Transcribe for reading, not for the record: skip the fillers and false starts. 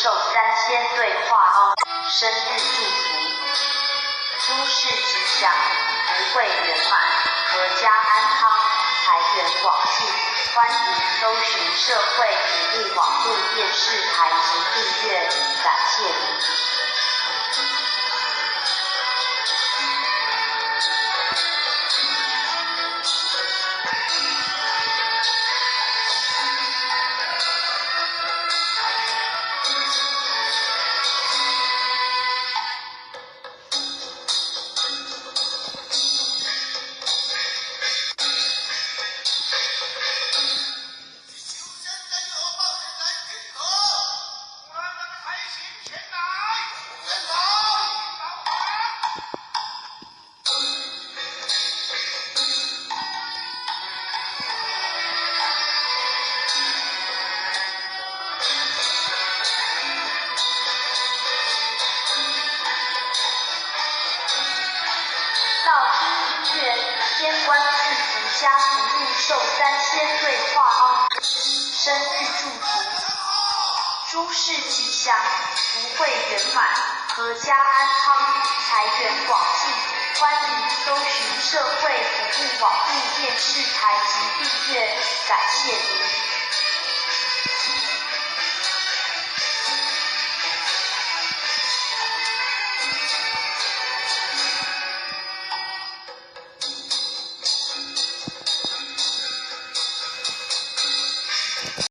寿三仙对话生日祝福，诸事吉祥，福慧圆满，阖家安康，财源广进。欢迎搜寻社会福利网络电视台及订阅，感谢您。道听音乐，天官赐福，家福禄寿三仙对话生日祝福，诸事吉祥，福慧圆满，阖家安康，财源广进。欢迎搜寻社会福利网络电视台及订阅，感谢您。